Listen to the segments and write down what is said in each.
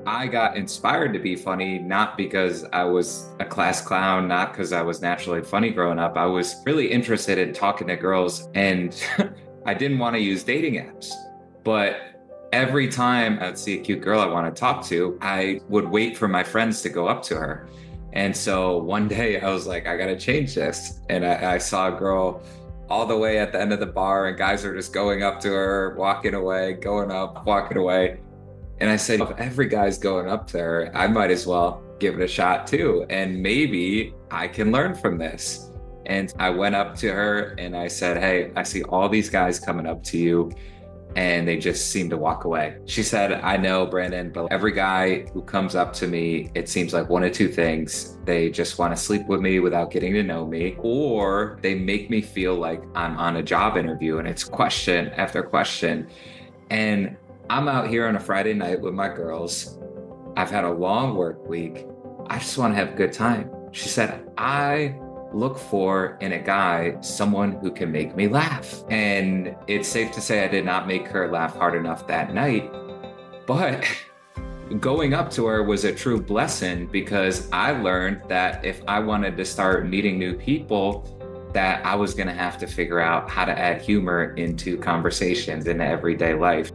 I got inspired to be funny, not because I was a class clown, not because I was naturally funny growing up. I was really interested in talking to girls, and I didn't want to use dating apps. But every time I'd see a cute girl I want to talk to, I would wait for my friends to go up to her. And so one day I was like, I got to change this. And I saw a girl all the way at the end of the bar, and guys are just going up to her, walking away, going up, walking away. And I said, if every guy's going up to her, I might as well give it a shot too. And maybe I can learn from this. And I went up to her and I said, hey, I see all these guys coming up to you and they just seem to walk away. She said, I know, Brandon, but every guy who comes up to me, it seems like one of two things. They just want to sleep with me without getting to know me, or they make me feel like I'm on a job interview and it's question after question. And I'm out here on a Friday night with my girls. I've had a long work week. I just want to have a good time. She said, I look for in a guy someone who can make me laugh. And it's safe to say I did not make her laugh hard enough that night. But going up to her was a true blessing because I learned that if I wanted to start meeting new people, that I was going to have to figure out how to add humor into conversations in everyday life.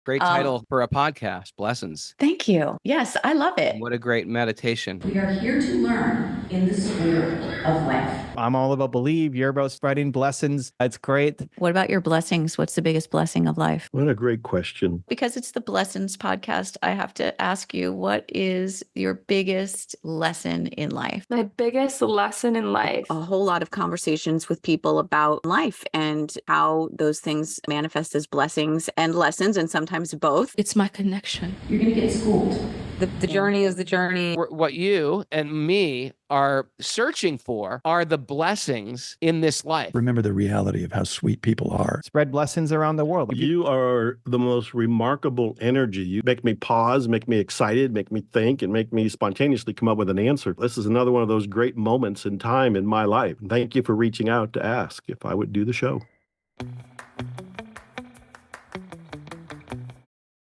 Great title for a podcast, Blessings. Thank you. Yes, I love it. What a great meditation. We are here to learn in the spirit of life. I'm all about believe. You're about spreading blessings. It's great. What about your blessings? What's the biggest blessing of life? What a great question. Because it's the Blessings podcast, I have to ask you, what is your biggest lesson in life? My biggest lesson in life. A whole lot of conversations with people about life and how those things manifest as blessings and lessons, and sometimes both. It's my connection. You're going to get schooled. The journey is the journey. What you and me are searching for are the blessings in this life. Remember the reality of how sweet people are. Spread blessings around the world. You are the most remarkable energy. You make me pause, make me excited, make me think, and make me spontaneously come up with an answer. This is another one of those great moments in time in my life. Thank you for reaching out to ask if I would do the show.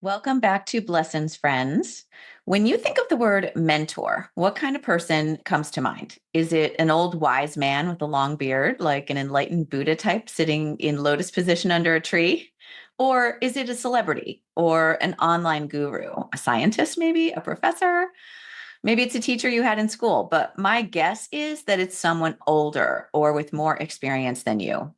Welcome back to Blessings, friends. When you think of the word mentor, what kind of person comes to mind? Is it an old wise man with a long beard, like an enlightened Buddha type sitting in lotus position under a tree? Or is it a celebrity or an online guru, a scientist, maybe a professor? Maybe it's a teacher you had in school, but my guess is that it's someone older or with more experience than you.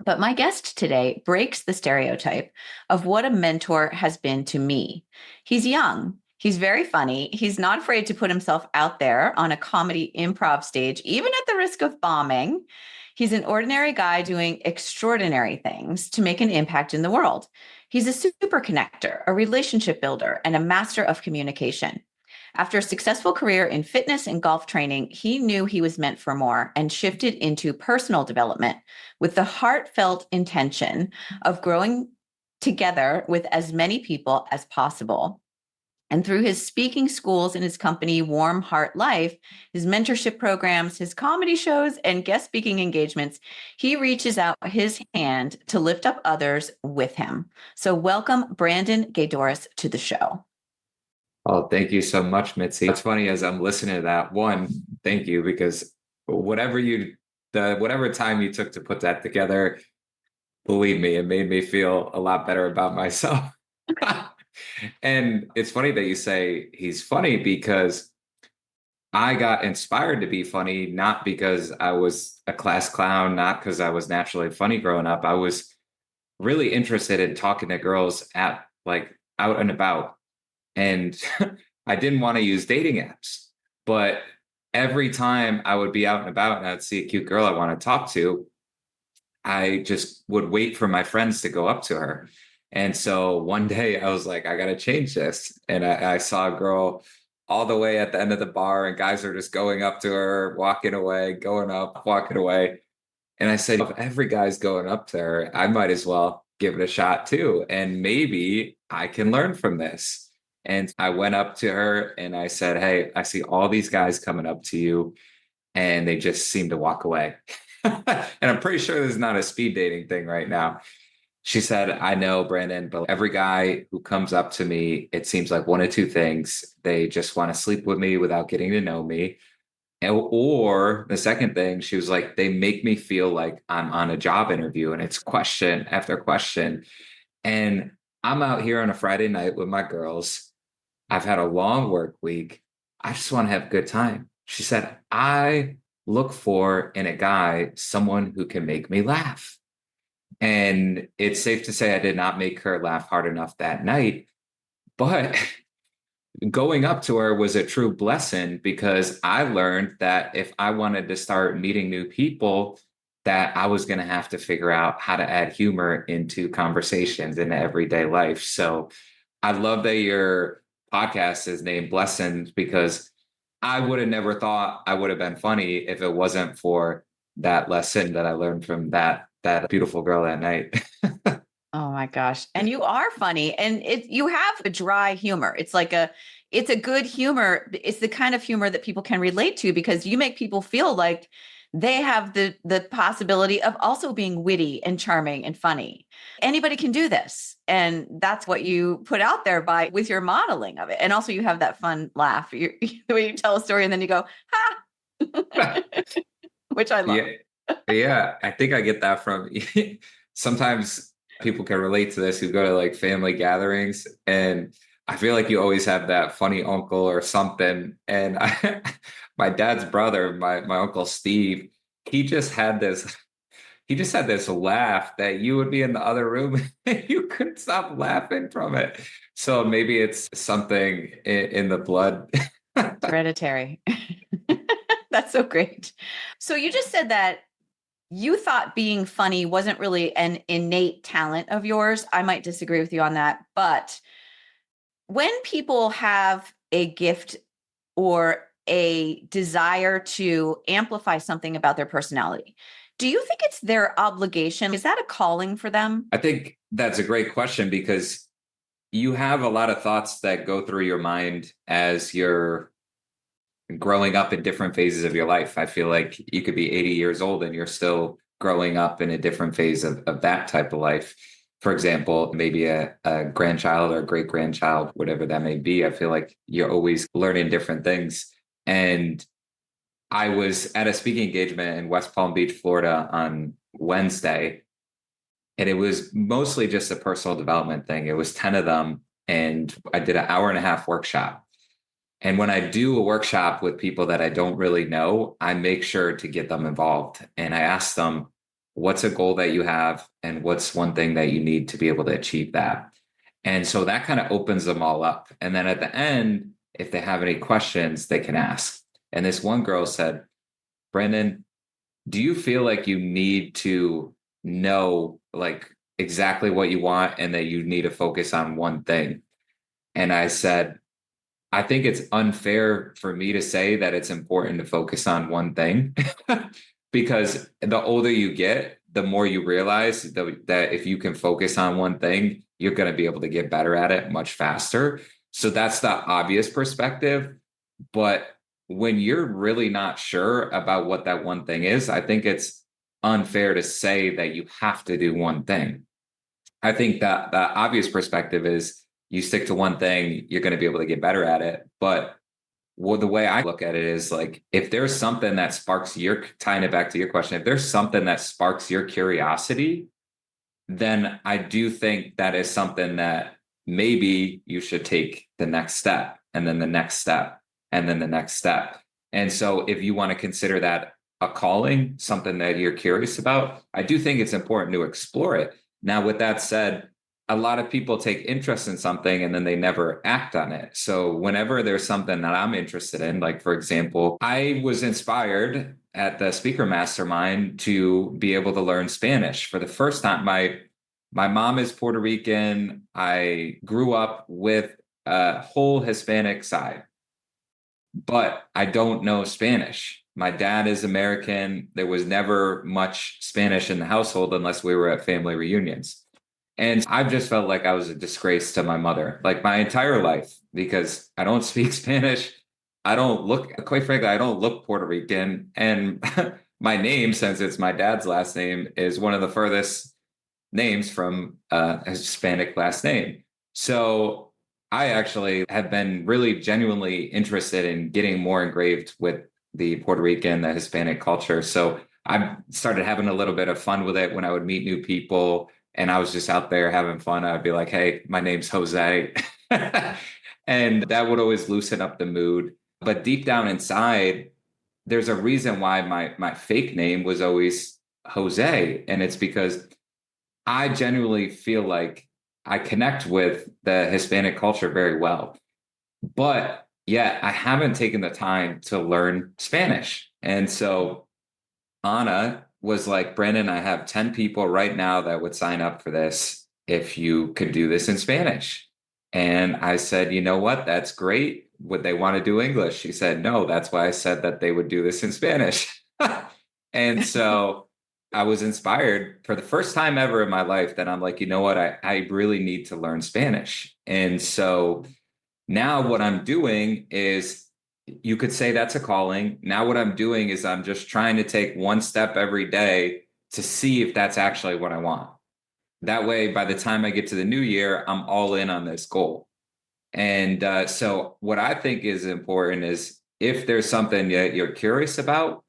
But my guest today breaks the stereotype of what a mentor has been to me. He's young. He's very funny. He's not afraid to put himself out there on a comedy improv stage, even at the risk of bombing. He's an ordinary guy doing extraordinary things to make an impact in the world. He's a super connector, a relationship builder, and a master of communication. After a successful career in fitness and golf training, he knew he was meant for more and shifted into personal development with the heartfelt intention of growing together with as many people as possible. And through his speaking schools and his company, Warm Heart Life, his mentorship programs, his comedy shows, and guest speaking engagements, he reaches out his hand to lift up others with him. So welcome Brandon Gaydorus to the show. Oh, thank you so much, Mitzi. It's funny as I'm listening to that. One, thank you, because whatever time you took to put that together, believe me, it made me feel a lot better about myself. And it's funny that you say he's funny because I got inspired to be funny, not because I was a class clown, not because I was naturally funny growing up. I was really interested in talking to girls at out and about. And I didn't want to use dating apps, but every time I would be out and about and I'd see a cute girl I want to talk to, I just would wait for my friends to go up to her. And so one day I was like, I got to change this. And I saw a girl all the way at the end of the bar and guys are just going up to her, walking away, going up, walking away. And I said, if every guy's going up to her, I might as well give it a shot too. And maybe I can learn from this. And I went up to her and I said, hey, I see all these guys coming up to you and they just seem to walk away. And I'm pretty sure this is not a speed dating thing right now. She said, I know, Brandon, but every guy who comes up to me, it seems like one of two things. They just want to sleep with me without getting to know me. Or the second thing, she was like, they make me feel like I'm on a job interview and it's question after question. And I'm out here on a Friday night with my girls. I've had a long work week. I just want to have a good time. She said, I look for in a guy someone who can make me laugh. And it's safe to say I did not make her laugh hard enough that night. But going up to her was a true blessing because I learned that if I wanted to start meeting new people, that I was going to have to figure out how to add humor into conversations in everyday life. So I love that your podcast is named Blessings because I would have never thought I would have been funny if it wasn't for that lesson that I learned from that beautiful girl that night. Oh my gosh. And you are funny and you have a dry humor. It's a good humor. It's the kind of humor that people can relate to because you make people feel like they have the possibility of also being witty and charming and funny. Anybody can do this. And that's what you put out there with your modeling of it. And also you have that fun laugh. The way you tell a story and then you go, ha, which I love. Yeah. I think I get that from sometimes people can relate to this who go to like family gatherings. And I feel like you always have that funny uncle or something. And my dad's brother, my uncle Steve, he just had this laugh that you would be in the other room and you couldn't stop laughing from it. So maybe it's something in the blood. Hereditary. That's so great. So you just said that you thought being funny wasn't really an innate talent of yours. I might disagree with you on that. But when people have a gift or a desire to amplify something about their personality, do you think it's their obligation? Is that a calling for them? I think that's a great question because you have a lot of thoughts that go through your mind as you're growing up in different phases of your life. I feel like you could be 80 years old and you're still growing up in a different phase of that type of life. For example, maybe a grandchild or a great grandchild, whatever that may be. I feel like you're always learning different things. And I was at a speaking engagement in West Palm Beach, Florida on Wednesday, and it was mostly just a personal development thing. It was 10 of them, and I did an hour and a half workshop. And when I do a workshop with people that I don't really know, I make sure to get them involved. And I ask them, what's a goal that you have? And what's one thing that you need to be able to achieve that? And so that kind of opens them all up. And then at the end, if they have any questions, they can ask. And this one girl said, Brendan, do you feel like you need to know like exactly what you want and that you need to focus on one thing? And I said, I think it's unfair for me to say that it's important to focus on one thing because the older you get, the more you realize that if you can focus on one thing, you're going to be able to get better at it much faster. So that's the obvious perspective. But when you're really not sure about what that one thing is, I think it's unfair to say that you have to do one thing. I think that the obvious perspective is you stick to one thing, you're going to be able to get better at it. But the way I look at it is like, if there's something that sparks tying it back to your question, if there's something that sparks your curiosity, then I do think that is something that maybe you should take the next step and then the next step and then the next step. And so if you want to consider that a calling, something that you're curious about, I do think it's important to explore it. Now, with that said, a lot of people take interest in something and then they never act on it. So whenever there's something that I'm interested in, like, for example, I was inspired at the speaker mastermind to be able to learn Spanish for the first time. My mom is Puerto Rican. I grew up with a whole Hispanic side, but I don't know Spanish. My dad is American. There was never much Spanish in the household unless we were at family reunions. And I've just felt like I was a disgrace to my mother, like my entire life, because I don't speak Spanish. I don't look, quite frankly, I don't look Puerto Rican. And my name, since it's my dad's last name, is one of the furthest names from a Hispanic last name. So I actually have been really genuinely interested in getting more engraved with the Puerto Rican, the Hispanic culture. So I started having a little bit of fun with it when I would meet new people and I was just out there having fun. I'd be like, hey, my name's Jose. And that would always loosen up the mood. But deep down inside, there's a reason why my fake name was always Jose. And it's because I genuinely feel like I connect with the Hispanic culture very well. But yet I haven't taken the time to learn Spanish. And so Anna was like, Brandon, I have 10 people right now that would sign up for this if you could do this in Spanish. And I said, you know what? That's great. Would they want to do English? She said, no, that's why I said that they would do this in Spanish. And so I was inspired for the first time ever in my life that I'm like, you know what? I really need to learn Spanish. And so now what I'm doing is, you could say that's a calling. Now what I'm doing is I'm just trying to take one step every day to see if that's actually what I want. That way, by the time I get to the new year, I'm all in on this goal. And so what I think is important is if there's something that you're curious about,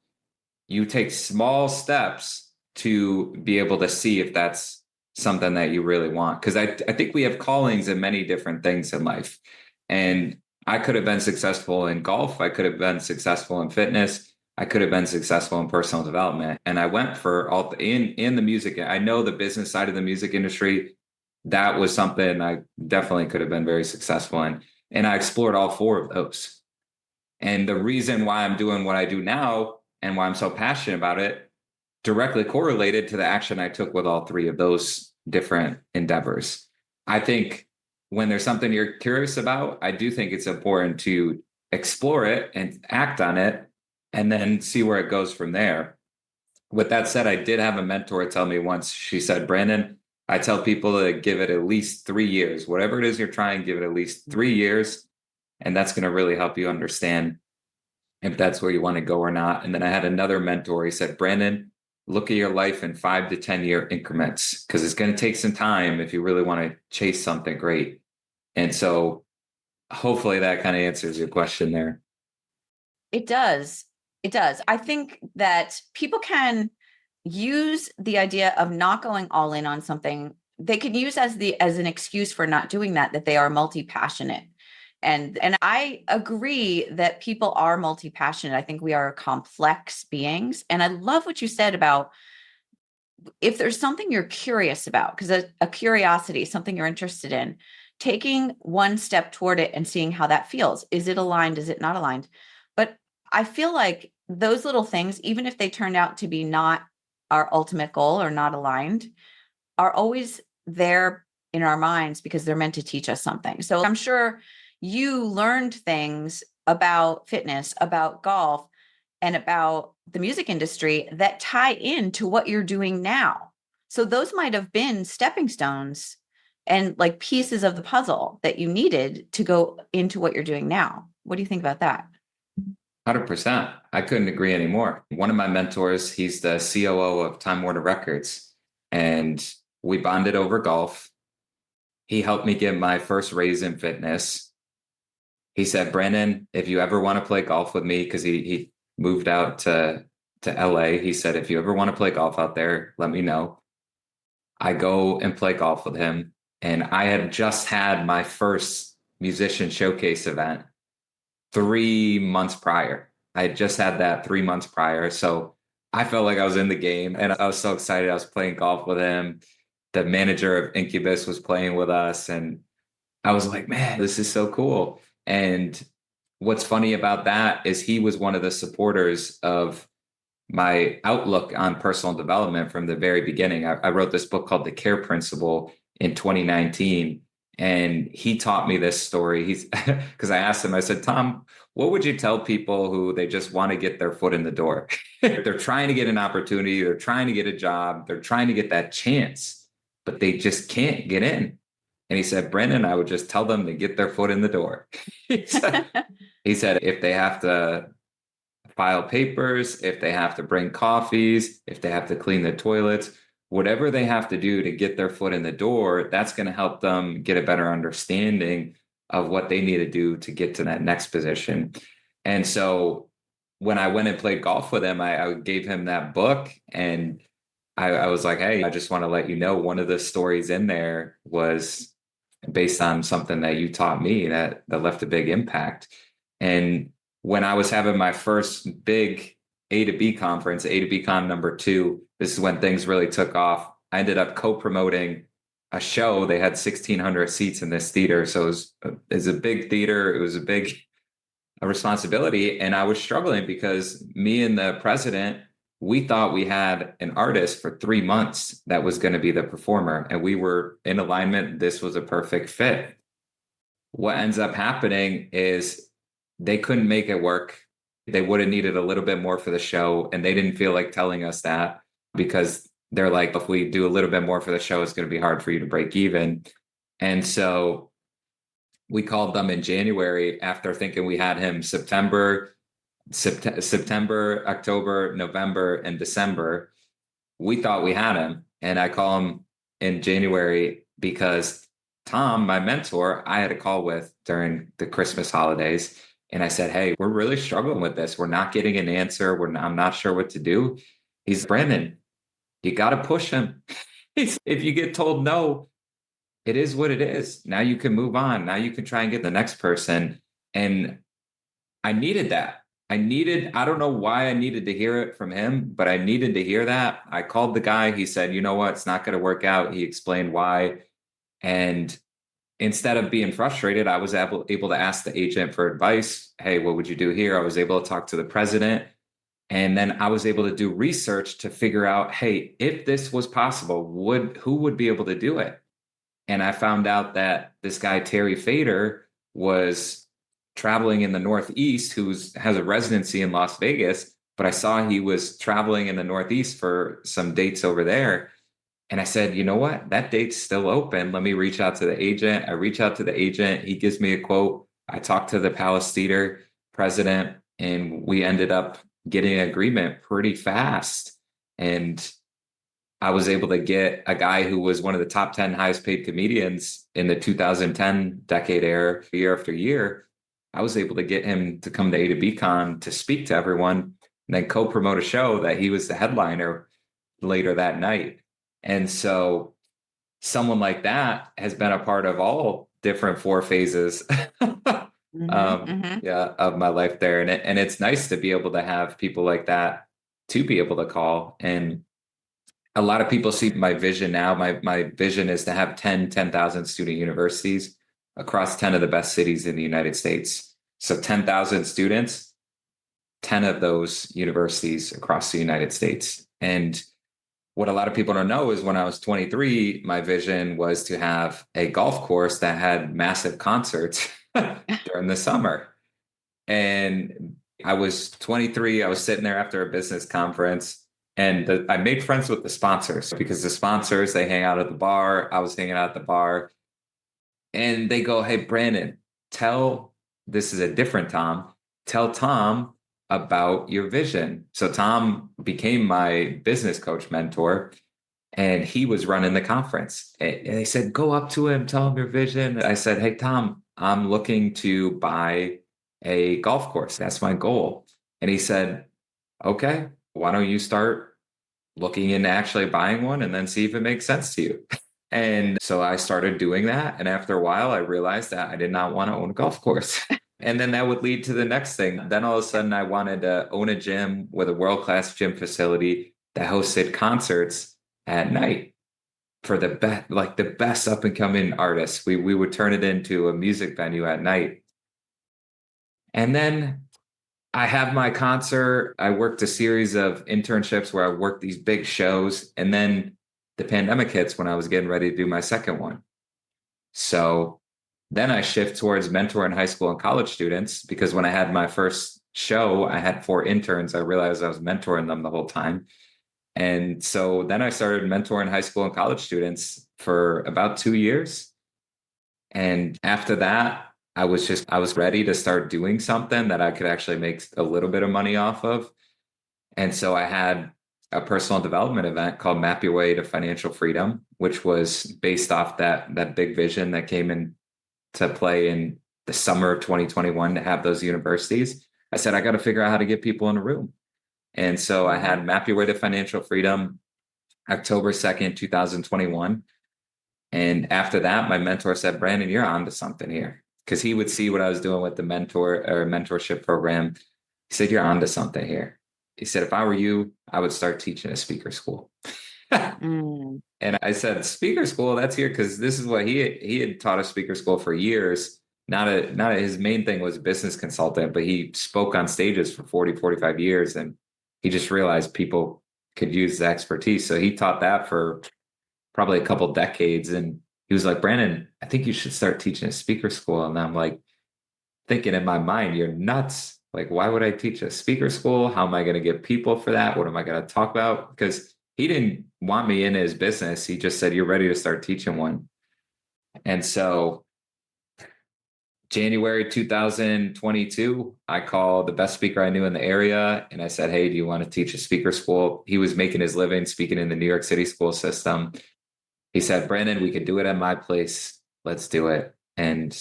you take small steps to be able to see if that's something that you really want. Because I think we have callings in many different things in life. And I could have been successful in golf. I could have been successful in fitness. I could have been successful in personal development. And I went for all in the music. I know the business side of the music industry. That was something I definitely could have been very successful in. And I explored all four of those. And the reason why I'm doing what I do now and why I'm so passionate about it directly correlated to the action I took with all three of those different endeavors. I think when there's something you're curious about, I do think it's important to explore it and act on it and then see where it goes from there. With that said, I did have a mentor tell me once, she said, Brandon, I tell people to give it at least 3 years. Whatever it is you're trying, give it at least 3 years. And that's going to really help you understand if that's where you want to go or not. And then I had another mentor. He said, Brandon, look at your life in 5 to 10 year increments, because it's going to take some time if you really want to chase something great. And so hopefully that kind of answers your question there. It does. It does. I think that people can use the idea of not going all in on something. They can use as an excuse for not doing that they are multi-passionate. And I agree that people are multi-passionate. I think we are complex beings. And I love what you said about if there's something you're curious about, because a curiosity, something you're interested in, taking one step toward it and seeing how that feels. Is it aligned? Is it not aligned? But I feel like those little things, even if they turned out to be not our ultimate goal or not aligned, are always there in our minds because they're meant to teach us something. So I'm sure you learned things about fitness, about golf, and about the music industry that tie into what you're doing now. So those might have been stepping stones and like pieces of the puzzle that you needed to go into what you're doing now. What do you think about that? 100%. I couldn't agree anymore. One of my mentors, he's the COO of Time Warner Records, and we bonded over golf. He helped me get my first raise in fitness. He said, Brandon, if you ever want to play golf with me, because he moved out to LA, he said, if you ever want to play golf out there, let me know. I go and play golf with him. And I had just had my first musician showcase event 3 months prior. I had just had that 3 months prior. So I felt like I was in the game and I was so excited. I was playing golf with him. The manager of Incubus was playing with us. And I was like, man, this is so cool. And what's funny about that is he was one of the supporters of my outlook on personal development from the very beginning. I wrote this book called The Care Principle in 2019. And he taught me this story. He's because I asked him, I said, Tom, what would you tell people who they just want to get their foot in the door? They're trying to get an opportunity. They're trying to get a job. They're trying to get that chance, but they just can't get in. And he said, Brendan, I would just tell them to get their foot in the door. he said, if they have to file papers, if they have to bring coffees, if they have to clean the toilets, whatever they have to do to get their foot in the door, that's going to help them get a better understanding of what they need to do to get to that next position. And so when I went and played golf with him, I gave him that book, and I was like, hey, I just want to let you know one of the stories in there was based on something that you taught me that left a big impact. And when I was having my first big A to B conference, A to B Con #2, this is when things really took off. I ended up co-promoting a show. They had 1,600 seats in this theater. So it was a big theater. It was a responsibility. And I was struggling because me and the president, we thought we had an artist for 3 months that was going to be the performer. And we were in alignment. This was a perfect fit. What ends up happening is they couldn't make it work. They would have needed a little bit more for the show. And they didn't feel like telling us that because they're like, if we do a little bit more for the show, it's going to be hard for you to break even. And so we called them in January after thinking we had him September, October, November, and December. We thought we had him. And I call him in January because Tom, my mentor, I had a call with during the Christmas holidays. And I said, hey, we're really struggling with this. We're not getting an answer. I'm not sure what to do. He's Brandon, you got to push him. If you get told no, it is what it is. Now you can move on. Now you can try and get the next person. And I needed that. I don't know why I needed to hear it from him, but I needed to hear that. I called the guy. He said, you know what? It's not going to work out. He explained why. And instead of being frustrated, I was able to ask the agent for advice. Hey, what would you do here? I was able to talk to the president. And then I was able to do research to figure out, hey, if this was possible, who would be able to do it? And I found out that this guy, Terry Fader, was traveling in the Northeast, has a residency in Las Vegas, but I saw he was traveling in the Northeast for some dates over there. And I said, you know what? That date's still open. Let me reach out to the agent. I reach out to the agent. He gives me a quote. I talked to the Palace Theater president, and we ended up getting an agreement pretty fast. And I was able to get a guy who was one of the top 10 highest paid comedians in the 2010 decade era, year after year. I was able to get him to come to A to B Con to speak to everyone and then co-promote a show that he was the headliner later that night. And so someone like that has been a part of all different 4 phases of my life there. And it's nice to be able to have people like that to be able to call. And a lot of people see my vision now. My vision is to have 10,000 student universities across 10 of the best cities in the United States. So 10,000 students, 10 of those universities across the United States. And what a lot of people don't know is when I was 23, my vision was to have a golf course that had massive concerts during the summer. And I was 23. I was sitting there after a business conference, and I made friends with the sponsors because the sponsors, they hang out at the bar. I was hanging out at the bar, and they go, hey, Brandon, this is a different Tom. Tell Tom about your vision. So Tom became my business coach mentor, and he was running the conference. And they said, go up to him, tell him your vision. I said, hey, Tom, I'm looking to buy a golf course. That's my goal. And he said, okay, why don't you start looking into actually buying one and then see if it makes sense to you? And so I started doing that. And after a while, I realized that I did not want to own a golf course. And then that would lead to the next thing. Then all of a sudden, I wanted to own a gym with a world-class gym facility that hosted concerts at night for the best up-and-coming artists. We would turn it into a music venue at night. And then I have my concert. I worked a series of internships where I worked these big shows. And then the pandemic hits when I was getting ready to do my second one. So then I shift towards mentoring high school and college students, because when I had my first show, I had 4 interns. I realized I was mentoring them the whole time. And so then I started mentoring high school and college students for about 2 years. And after that, I was ready to start doing something that I could actually make a little bit of money off of. And so I had a personal development event called Map Your Way to Financial Freedom, which was based off that big vision that came into play in the summer of 2021 to have those universities. I said, I got to figure out how to get people in a room. And so I had Map Your Way to Financial Freedom October 2nd, 2021. And after that, my mentor said, Brandon, you're on to something here. Because he would see what I was doing with the mentorship program. He said, you're on to something here. He said, if I were you, I would start teaching a speaker school. Mm. And I said, speaker school, that's here because this is what he had taught a speaker school for years. Not his main thing was business consultant, but he spoke on stages for 40, 45 years. And he just realized people could use the expertise. So he taught that for probably a couple decades. And he was like, Brandon, I think you should start teaching a speaker school. And I'm like, thinking in my mind, you're nuts. Like, why would I teach a speaker school? How am I going to get people for that? What am I going to talk about? Because he didn't want me in his business. He just said, you're ready to start teaching one. And so January 2022, I called the best speaker I knew in the area. And I said, hey, do you want to teach a speaker school? He was making his living speaking in the New York City school system. He said, Brandon, we could do it at my place. Let's do it. And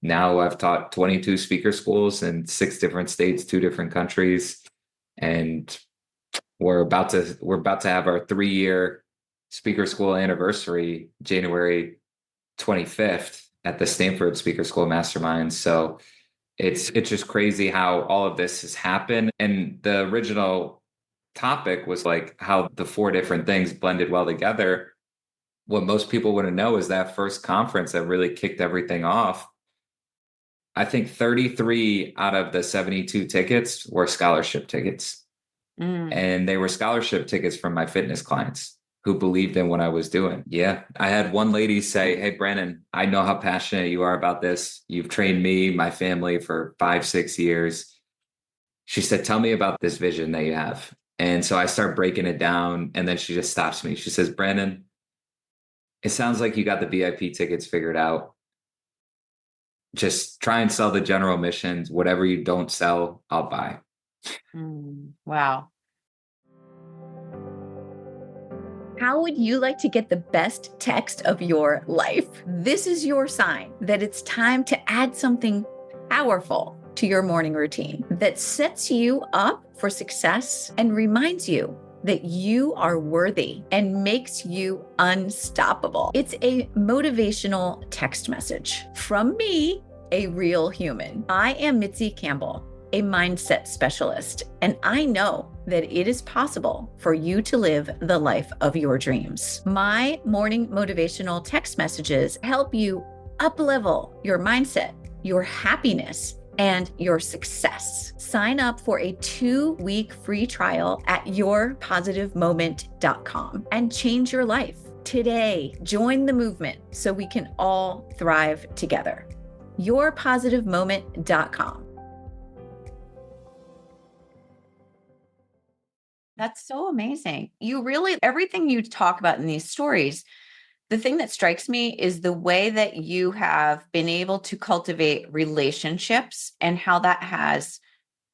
now I've taught 22 speaker schools in 6 different states, 2 different countries. And we're about to have our 3-year speaker school anniversary, January 25th at the Stamford Speaker School Mastermind. So it's just crazy how all of this has happened. And the original topic was like how the 4 different things blended well together. What most people wouldn't know is that first conference that really kicked everything off. I think 33 out of the 72 tickets were scholarship tickets. And they were scholarship tickets from my fitness clients who believed in what I was doing. Yeah. I had one lady say, hey, Brandon, I know how passionate you are about this. You've trained me, my family for 5-6 years. She said, tell me about this vision that you have. And so I start breaking it down. And then she just stops me. She says, Brandon, it sounds like you got the VIP tickets figured out. Just try and sell the general admissions. Whatever you don't sell, I'll buy. Wow. How would you like to get the best text of your life? This is your sign that it's time to add something powerful to your morning routine that sets you up for success and reminds you that you are worthy and makes you unstoppable. It's a motivational text message from me, a real human. I am Mitzi Campbell, a mindset specialist, and I know that it is possible for you to live the life of your dreams. My morning motivational text messages help you up-level your mindset, your happiness, and your success. Sign up for a 2-week free trial at yourpositivemoment.com and change your life today. Join the movement so we can all thrive together. yourpositivemoment.com. That's so amazing. You really, everything you talk about in these stories, the thing that strikes me is the way that you have been able to cultivate relationships and how that has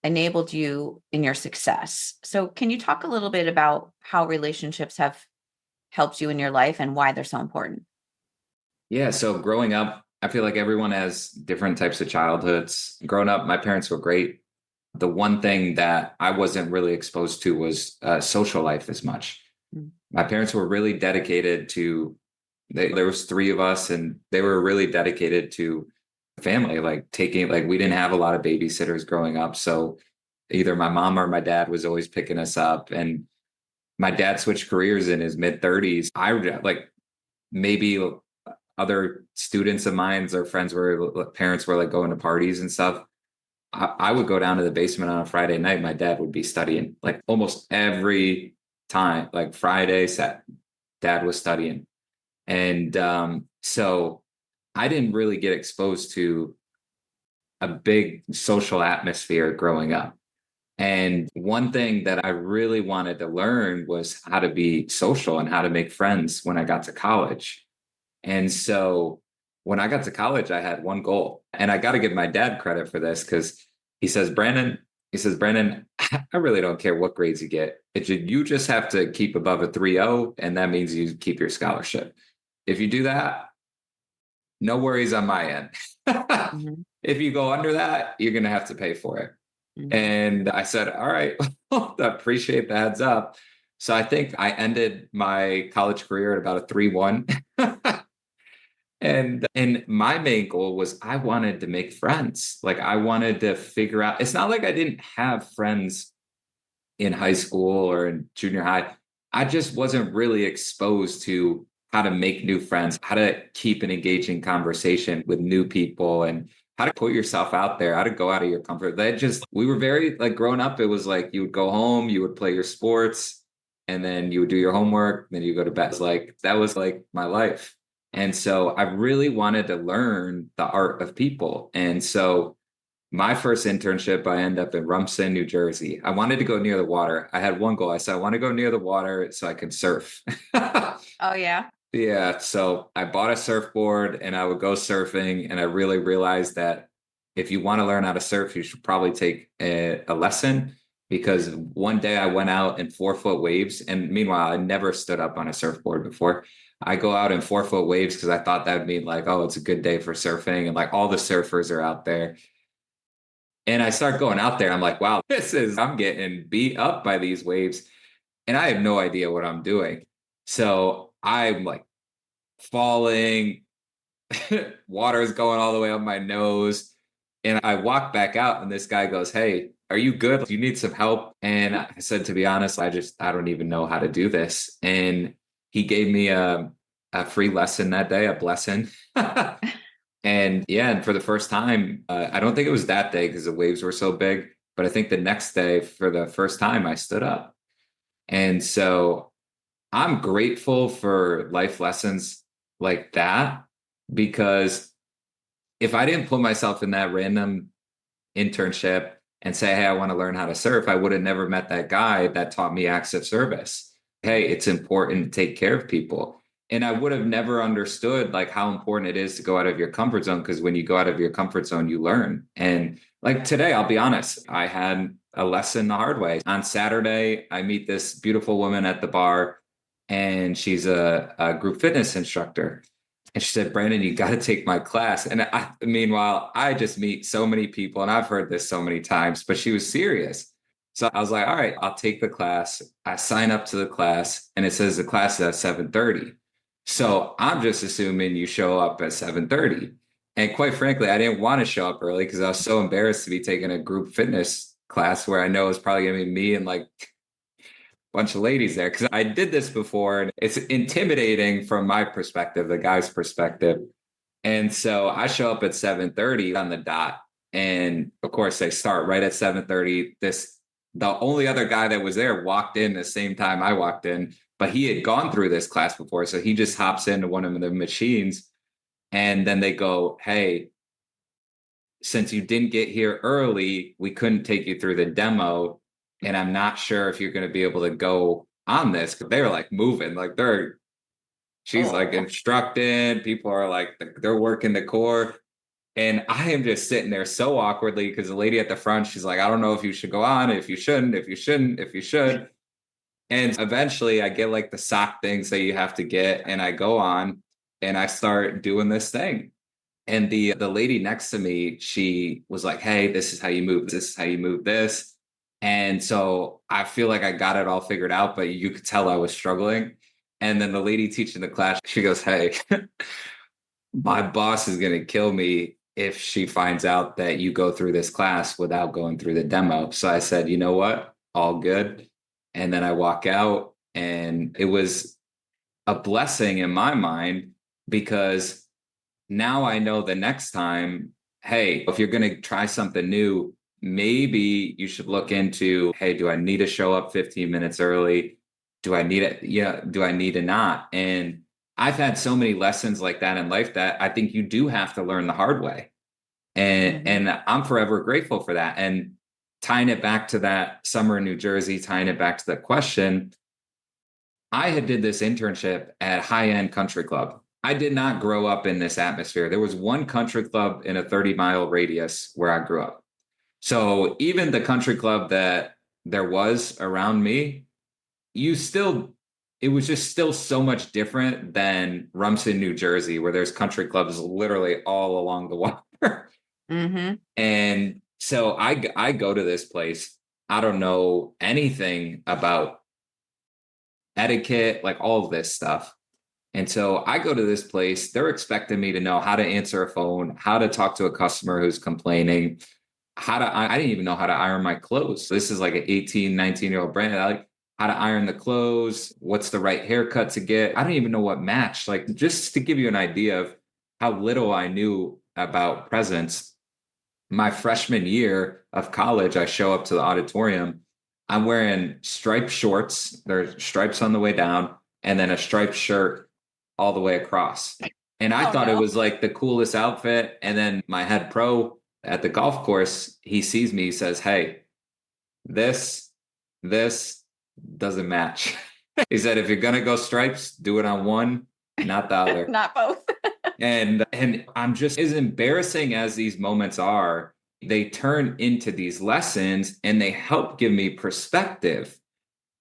enabled you in your success. So can you talk a little bit about how relationships have helped you in your life and why they're so important? Yeah. So growing up, I feel like everyone has different types of childhoods. Growing up, my parents were great. The one thing that I wasn't really exposed to was social life as much. My parents were really dedicated to, there was 3 of us and they were really dedicated to family, like we didn't have a lot of babysitters growing up. So either my mom or my dad was always picking us up. And my dad switched careers in his mid-30s. I like maybe other students of mine or friends parents were like going to parties and stuff. I would go down to the basement on a Friday night. My dad would be studying like almost every time, like Friday, dad was studying. And so I didn't really get exposed to a big social atmosphere growing up. And one thing that I really wanted to learn was how to be social and how to make friends when I got to college. And so when I got to college, I had one goal, and I got to give my dad credit for this because he says, Brandon, He says, Brandon, I really don't care what grades you get. You just have to keep above a 3.0, and that means you keep your scholarship. If you do that, no worries on my end. Mhm. If you go under that, you're going to have to pay for it. Mhm. And I said, all right, I appreciate the heads up. So I think I ended my college career at about a 3.1. And my main goal was I wanted to make friends. Like I wanted to figure out, it's not like I didn't have friends in high school or in junior high. I just wasn't really exposed to how to make new friends, how to keep an engaging conversation with new people, and how to put yourself out there, how to go out of your comfort. We were very like growing up, it was like you would go home, you would play your sports, and then you would do your homework, then you go to bed. It's like that was like my life. And so I really wanted to learn the art of people. And so my first internship, I ended up in Rumson, New Jersey. I wanted to go near the water. I had one goal. I said, I want to go near the water so I can surf. Oh, yeah. Yeah. So I bought a surfboard and I would go surfing. And I really realized that if you want to learn how to surf, you should probably take a lesson, because one day I went out in 4-foot waves. And meanwhile, I never stood up on a surfboard before. I go out in 4-foot waves because I thought that would mean like, oh, it's a good day for surfing. And like all the surfers are out there. And I start going out there. I'm like, wow, I'm getting beat up by these waves. And I have no idea what I'm doing. So I'm like falling, water is going all the way up my nose. And I walk back out, and this guy goes, Hey, are you good? Do you need some help? And I said, to be honest, I don't even know how to do this. And he gave me a free lesson that day, a blessing. And yeah, and for the first time, I don't think it was that day because the waves were so big, but I think the next day, for the first time, I stood up. And so I'm grateful for life lessons like that, because if I didn't put myself in that random internship and say, Hey, I want to learn how to surf, I would have never met that guy that taught me acts of service. Hey, it's important to take care of people. And I would have never understood like how important it is to go out of your comfort zone, because when you go out of your comfort zone, you learn. And like today, I'll be honest, I had a lesson the hard way. On Saturday, I meet this beautiful woman at the bar, and she's a group fitness instructor. And she said, Brandon, you got to take my class. And meanwhile, I just meet so many people, and I've heard this so many times, but she was serious. So I was like, all right, I'll take the class. I sign up to the class, and it says the class is at 7:30. So I'm just assuming you show up at 7:30. And quite frankly, I didn't want to show up early because I was so embarrassed to be taking a group fitness class where I know it's probably going to be me and like bunch of ladies there, because I did this before and it's intimidating from my perspective, the guy's perspective. And so I show up at 7:30 on the dot. And of course they start right at 7:30. The only other guy that was there walked in the same time I walked in, but he had gone through this class before. So he just hops into one of the machines, and then they go, Hey, since you didn't get here early, we couldn't take you through the demo. And I'm not sure if you're going to be able to go on this. Cause they're like moving, like she's like instructing. People are like, they're working the core. And I am just sitting there so awkwardly because the lady at the front, she's like, I don't know if you should go on, if you shouldn't, if you shouldn't, if you should. And eventually I get like the sock things that you have to get. And I go on and I start doing this thing. And the lady next to me, she was like, Hey, this is how you move. This is how you move this. And so I feel like I got it all figured out, but you could tell I was struggling. And then the lady teaching the class, she goes, Hey, my boss is going to kill me if she finds out that you go through this class without going through the demo. So I said, you know what? All good. And then I walk out, and it was a blessing in my mind, because now I know the next time, hey, if you're going to try something new, maybe you should look into, hey, do I need to show up 15 minutes early? Do I need it? Yeah. Do I need to not? And I've had so many lessons like that in life that I think you do have to learn the hard way. And I'm forever grateful for that. And tying it back to that summer in New Jersey, tying it back to the question, I had did this internship at high-end country club. I did not grow up in this atmosphere. There was one country club in a 30-mile radius where I grew up. So even the country club that there was around me, you still, it was just still so much different than Rumson, New Jersey, where there's country clubs literally all along the water. Mm-hmm. And so I go to this place. I don't know anything about etiquette, like all of this stuff. And so I go to this place, they're expecting me to know how to answer a phone, how to talk to a customer who's complaining, I didn't even know how to iron my clothes. This is like an 18, 19-year-old brand. I like how to iron the clothes, what's the right haircut to get. I don't even know what matched. Like, just to give you an idea of how little I knew about presents, my freshman year of college, I show up to the auditorium. I'm wearing striped shorts. There's stripes on the way down, and then a striped shirt all the way across. And I thought it was like the coolest outfit. And then my head pro at the golf course, he sees me, he says, "Hey, this doesn't match." He said, "If you're gonna go stripes, do it on one, not the other." Not both. And I'm just, as embarrassing as these moments are, they turn into these lessons and they help give me perspective.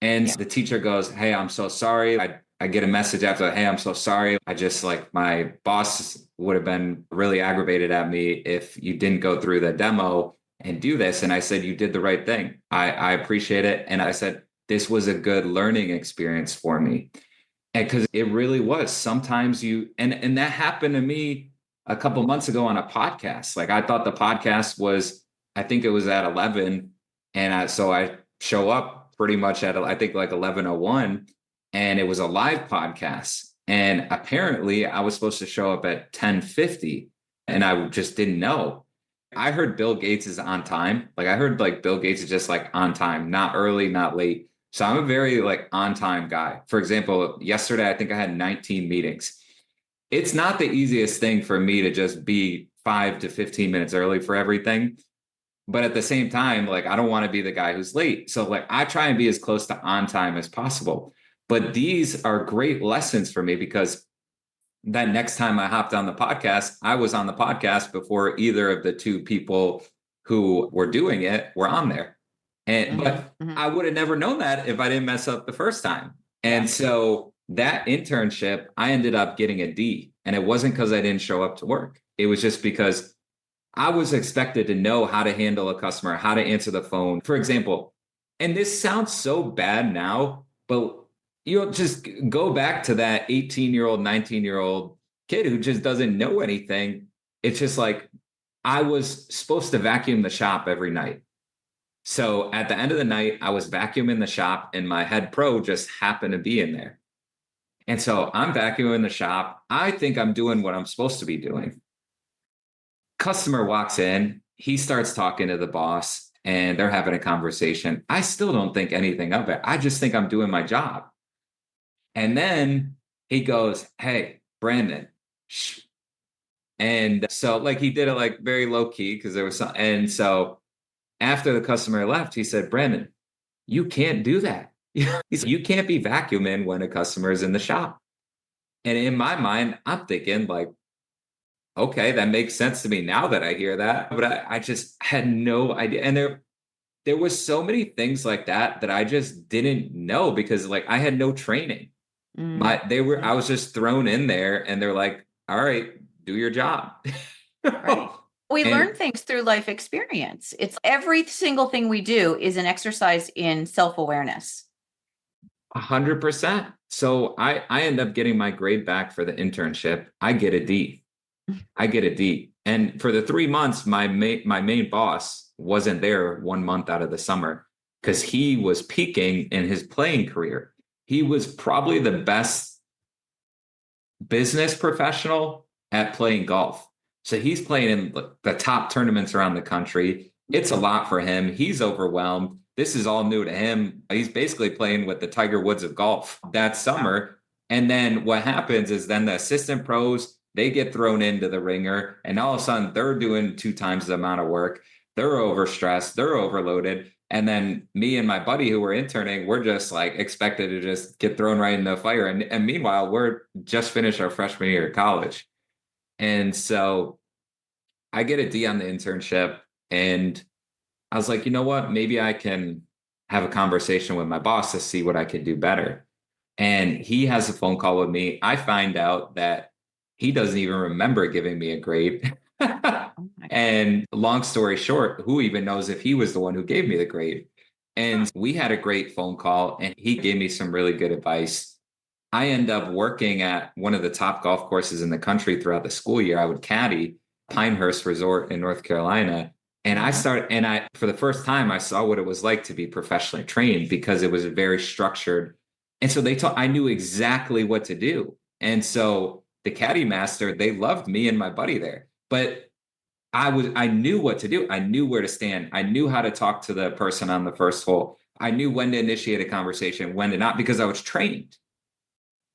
And the teacher goes, "Hey, I'm so sorry." I get a message after, "Hey, I'm so sorry. I just, like, my boss would have been really aggravated at me if you didn't go through the demo and do this." And I said, "You did the right thing. I appreciate it." And I said, "This was a good learning experience for me." And because it really was. Sometimes and that happened to me a couple months ago on a podcast. Like, I thought the podcast was, I think it was at 11. And so I show up pretty much at, I think, like 11:01, and it was a live podcast. And apparently I was supposed to show up at 10:50, and I just didn't know. I heard Bill Gates is on time. Like, I heard, like, Bill Gates is just like on time, not early, not late. So I'm a very, like, on time guy. For example, yesterday, I think I had 19 meetings. It's not the easiest thing for me to just be 5 to 15 minutes early for everything. But at the same time, like, I don't want to be the guy who's late. So, like, I try and be as close to on time as possible. But these are great lessons for me, because that next time I hopped on the podcast, I was on the podcast before either of the two people who were doing it were on there. And but I would have never known that if I didn't mess up the first time. And so that internship, I ended up getting a D. And it wasn't because I didn't show up to work. It was just because I was expected to know how to handle a customer, how to answer the phone. For example, and this sounds so bad now, but you'll just go back to that 18-year-old, 19-year-old kid who just doesn't know anything. It's just like, I was supposed to vacuum the shop every night. So at the end of the night, I was vacuuming the shop, and my head pro just happened to be in there. And so I'm vacuuming the shop. I think I'm doing what I'm supposed to be doing. Customer walks in, he starts talking to the boss, and they're having a conversation. I still don't think anything of it. I just think I'm doing my job. And then he goes, "Hey, Brandon, shh." And so, like, he did it, like, very low key, because there was some. And so after the customer left, he said, "Brandon, you can't do that." He said, "You can't be vacuuming when a customer is in the shop." And in my mind, I'm thinking, like, okay, that makes sense to me now that I hear that. But I just had no idea. And there was so many things like that that I just didn't know, because, like, I had no training. I was just thrown in there, and they're like, "All right, do your job." Right. We And learn things through life experience. It's every single thing we do is an exercise in self-awareness. 100%. So I end up getting my grade back for the internship. I get a D. I get a D. And for the 3 months, my main boss wasn't there 1 month out of the summer, because he was peaking in his playing career. He was probably the best business professional at playing golf. So he's playing in the top tournaments around the country. It's a lot for him. He's overwhelmed. This is all new to him. He's basically playing with the Tiger Woods of golf that summer. And then what happens is, then the assistant pros, they get thrown into the ringer, and all of a sudden they're doing 2 times the amount of work. They're overstressed, they're overloaded. And then me and my buddy who were interning, we're just, like, expected to just get thrown right in the fire. And meanwhile, we're just finished our freshman year of college. And so I get a D on the internship, and I was like, you know what? Maybe I can have a conversation with my boss to see what I could do better. And he has a phone call with me. I find out that he doesn't even remember giving me a grade. Oh my God. And long story short, who even knows if he was the one who gave me the grade? And we had a great phone call and he gave me some really good advice. I end up working at one of the top golf courses in the country throughout the school year. I would caddy Pinehurst Resort in North Carolina. And for the first time, I saw what it was like to be professionally trained because it was very structured. And so I knew exactly what to do. And so the caddy master, they loved me and my buddy there. But I knew what to do. I knew where to stand. I knew how to talk to the person on the first hole. I knew when to initiate a conversation, when to not, because I was trained.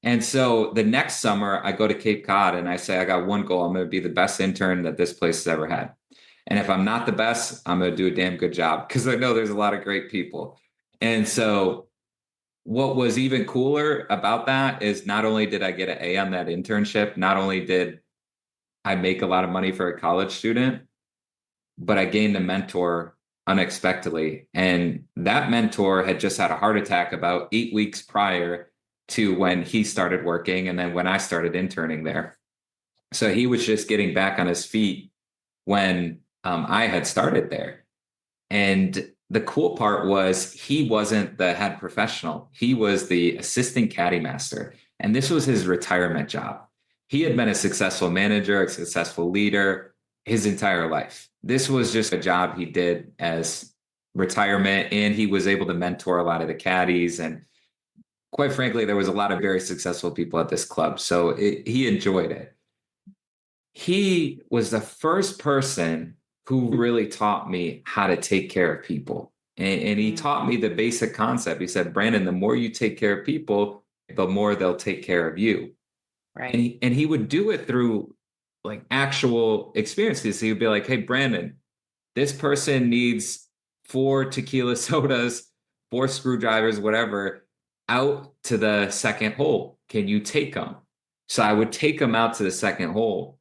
And so the next summer, I go to Cape Cod and I say, I got one goal. I'm going to be the best intern that this place has ever had. And if I'm not the best, I'm going to do a damn good job because I know there's a lot of great people. And so what was even cooler about that is not only did I get an A on that internship, not only did I make a lot of money for a college student, but I gained a mentor unexpectedly. And that mentor had just had a heart attack about 8 weeks prior to when he started working and then when I started interning there. So he was just getting back on his feet when I had started there. And the cool part was he wasn't the head professional. He was the assistant caddy master. And this was his retirement job. He had been a successful manager, a successful leader his entire life. This was just a job he did as retirement. And he was able to mentor a lot of the caddies. And quite frankly, there was a lot of very successful people at this club. So he enjoyed it. He was the first person who really taught me how to take care of people. And he taught me the basic concept. He said, Brandon, the more you take care of people, the more they'll take care of you. Right. And he would do it through like actual experiences. He would be like, hey, Brandon, this person needs 4 tequila sodas, 4 screwdrivers, whatever, out to the second hole. Can you take them? So I would take them out to the second hole.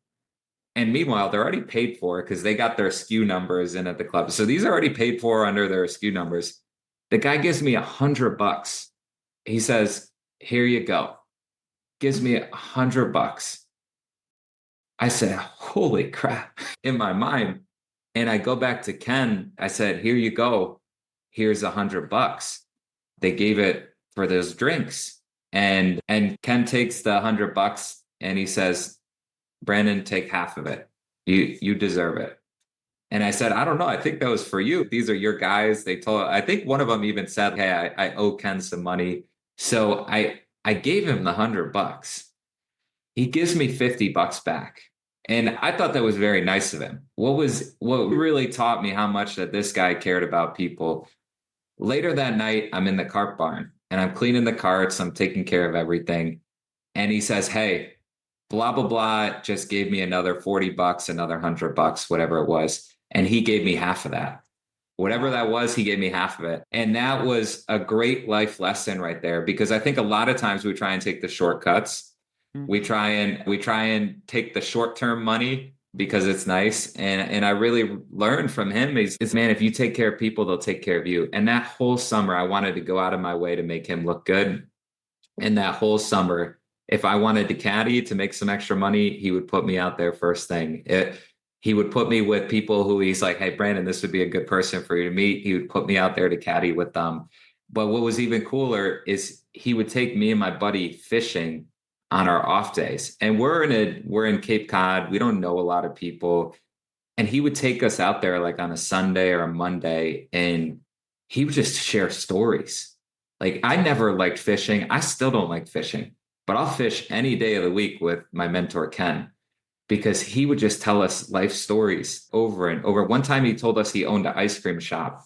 And meanwhile, they're already paid for because they got their SKU numbers in at the club. So these are already paid for under their SKU numbers. The guy gives me $100. He says, here you go. Gives me $100. I said, holy crap, in my mind. And I go back to Ken. I said, here you go. Here's $100. They gave it for those drinks. And Ken takes the $100 and he says, Brandon, take half of it. You deserve it. And I said, I don't know. I think that was for you. These are your guys. I think one of them even said, hey, I owe Ken some money. So I gave him the $100. He gives me $50 back. And I thought that was very nice of him. What really taught me how much that this guy cared about people. Later that night, I'm in the cart barn and I'm cleaning the carts. I'm taking care of everything. And he says, hey, blah, blah, blah, just gave me another $40, another $100, whatever it was. And he gave me half of that. Whatever that was, he gave me half of it. And that was a great life lesson right there, because I think a lot of times we try and take the shortcuts. We try and take the short-term money because it's nice. And I really learned from him is, man, if you take care of people, they'll take care of you. And that whole summer, I wanted to go out of my way to make him look good. And that whole summer, if I wanted to caddy to make some extra money, he would put me out there first thing. He would put me with people who he's like, hey, Brandon, this would be a good person for you to meet. He would put me out there to caddy with them. But what was even cooler is he would take me and my buddy fishing on our off days. And we're in Cape Cod. We don't know a lot of people. And he would take us out there like on a Sunday or a Monday, and he would just share stories. Like, I never liked fishing. I still don't like fishing, but I'll fish any day of the week with my mentor, Ken, because he would just tell us life stories over and over. One time he told us he owned an ice cream shop,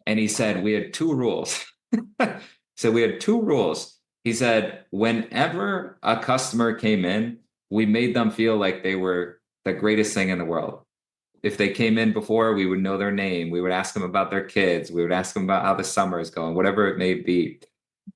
and he said we had 2 rules. So we had 2 rules. He said, whenever a customer came in, we made them feel like they were the greatest thing in the world. If they came in before, we would know their name. We would ask them about their kids. We would ask them about how the summer is going, whatever it may be.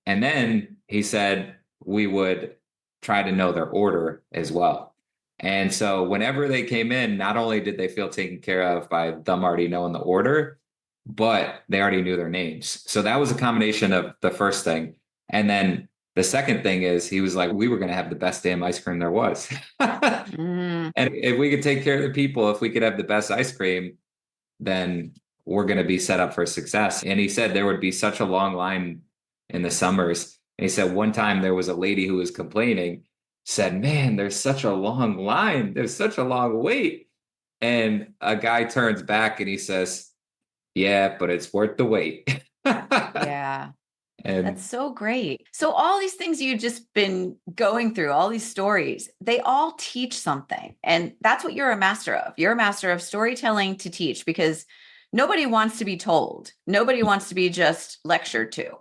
And then he said we would try to know their order as well. And so whenever they came in, not only did they feel taken care of by them already knowing the order, but they already knew their names. So that was a combination of the first thing. And then the second thing is he was like, we were going to have the best damn ice cream there was. Mm. And if we could take care of the people, if we could have the best ice cream, then we're going to be set up for success. And he said there would be such a long line in the summers. And he said one time there was a lady who was complaining, said, man, there's such a long line. There's such a long wait. And a guy turns back and he says, yeah, but it's worth the wait. Yeah. And That's so great. So all these things you've just been going through, all these stories, they all teach something. And that's what you're a master of. You're a master of storytelling to teach, because nobody wants to be told. Nobody wants to be just lectured to.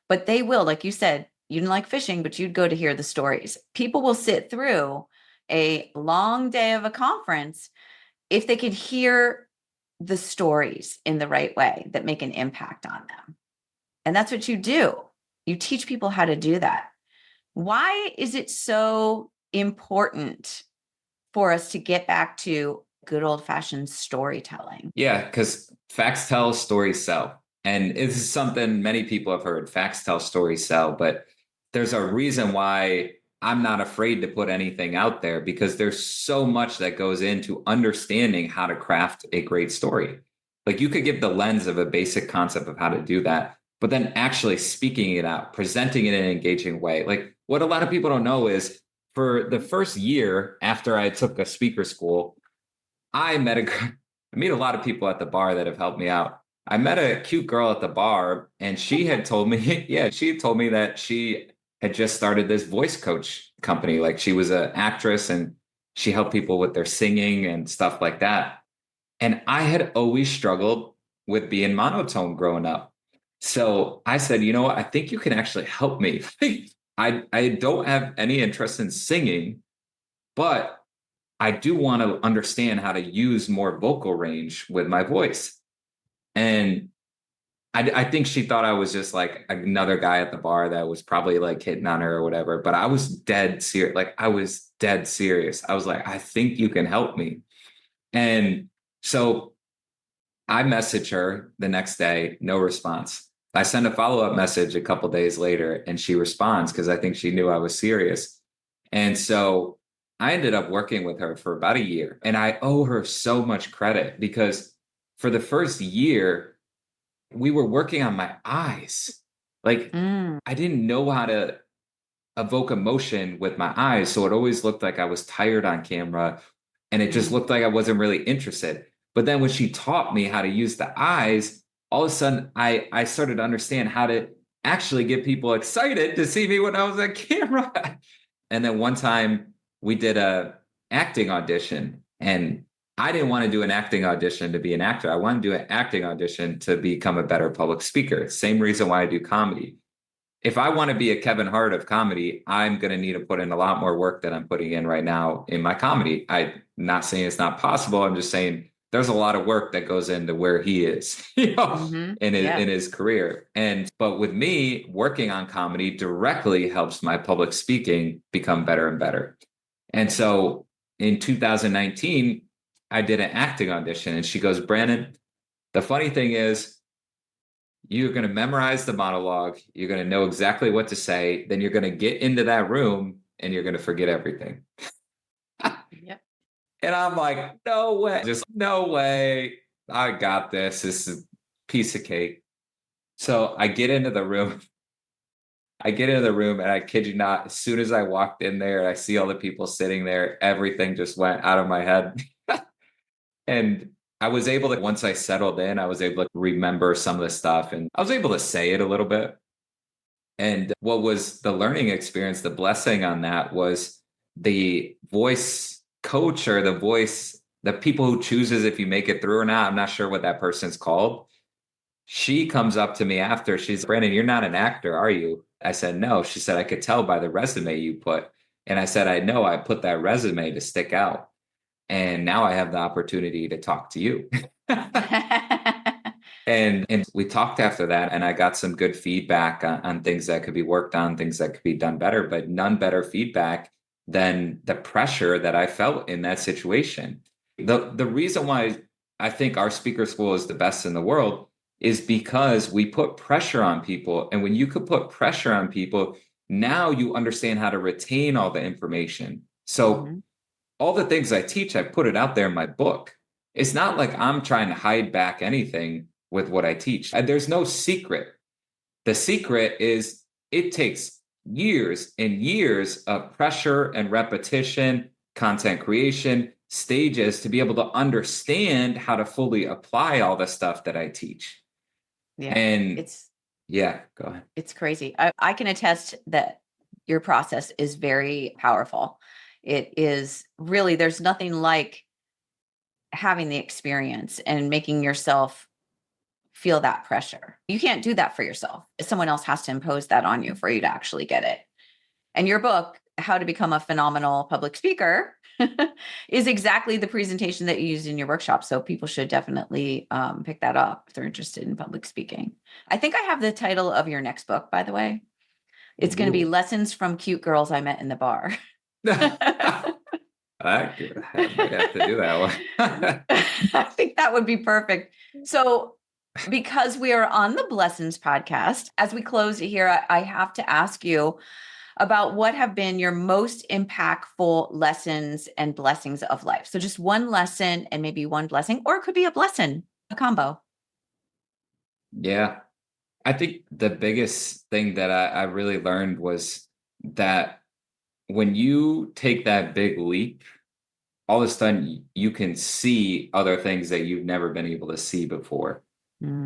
But they will, like you said, you didn't like fishing, but you'd go to hear the stories. People will sit through a long day of a conference if they can hear the stories in the right way that make an impact on them. And that's what you do. You teach people how to do that. Why is it so important for us to get back to good old fashioned storytelling? yeah, because facts tell, stories sell. And this is something many people have heard. Facts tell, stories sell. But there's a reason why I'm not afraid to put anything out there, because there's so much that goes into understanding how to craft a great story. Like you could give the lens of a basic concept of how to do that, but then actually speaking it out, presenting it in an engaging way. Like what a lot of people don't know is for the first year after I took a speaker school, I met I meet a lot of people at the bar that have helped me out. I met a cute girl at the bar, and she had told me, yeah, she had told me that she had just started this voice coach company. Like she was an actress and she helped people with their singing and stuff like that. And I had always struggled with being monotone growing up. So I said, you know what? I think you can actually help me. I don't have any interest in singing, but I do want to understand how to use more vocal range with my voice. And I think she thought I was just like another guy at the bar that was probably like hitting on her or whatever. But I was dead serious. Like I was dead serious. I was like, I think you can help me. And so I message her the next day, no response. I send a follow-up message a couple days later and she responds because I think she knew I was serious. And so I ended up working with her for about a year, and I owe her so much credit because for the first year, we were working on my eyes. Like Mm. I didn't know how to evoke emotion with my eyes. So it always looked like I was tired on camera and it just looked like I wasn't really interested. But then when she taught me how to use the eyes, all of a sudden I started to understand how to actually get people excited to see me when I was on camera. And then one time we did a acting audition, and I didn't want to do an acting audition to be an actor. I wanted to do an acting audition to become a better public speaker. Same reason why I do comedy. If I want to be a Kevin Hart of comedy, I'm going to need to put in a lot more work than I'm putting in right now in my comedy. I'm not saying it's not possible. I'm just saying there's a lot of work that goes into where he is, in his career. And but with me, working on comedy directly helps my public speaking become better and better. And so in 2019, I did an acting audition, and she goes, Brandon, the funny thing is, you're going to memorize the monologue. You're going to know exactly what to say. Then you're going to get into that room and you're going to forget everything. Yep. And I'm like, no way. Just no way. I got this. This is a piece of cake. So I get into the room. I get into the room, and I kid you not, as soon as I walked in there, I see all the people sitting there. Everything just went out of my head. And I was able to, once I settled in, I was able to remember some of the stuff, and I was able to say it a little bit. And what was the learning experience, the blessing on that was the voice coach or the people who chooses if you make it through or not. I'm not sure what that person's called. She comes up to me after. She's, Brandon, you're not an actor, are you? I said, no. She said, I could tell by the resume you put. And I said, I know, I put that resume to stick out. And now I have the opportunity to talk to you. And we talked after that, and I got some good feedback on things that could be worked on, things that could be done better, but none better feedback than the pressure that I felt in that situation. The reason why I think our speaker school is the best in the world is because we put pressure on people. And when you could put pressure on people, now you understand how to retain all the information. So all the things I teach, I put it out there in my book. It's not like I'm trying to hide back anything with what I teach. There's no secret. The secret is it takes years and years of pressure and repetition, content creation, stages to be able to understand how to fully apply all the stuff that I teach. Yeah. And yeah, go ahead. It's crazy. I can attest that your process is very powerful. It is really, there's nothing like having the experience and making yourself feel that pressure. You can't do that for yourself. Someone else has to impose that on you for you to actually get it. And your book, How to Become a Phenomenal Public Speaker, is exactly the presentation that you used in your workshop. So people should definitely pick that up if they're interested in public speaking. I think I have the title of your next book, by the way. It's going to be Lessons from Cute Girls I Met in the Bar. I might have to do that one. I think that would be perfect. So because we are on the Blessings podcast, as we close here, I have to ask you about what have been your most impactful lessons and blessings of life. So just one lesson and maybe one blessing, or it could be a blessing, a combo. Yeah. I think the biggest thing that I really learned was that when you take that big leap, all of a sudden you can see other things that you've never been able to see before.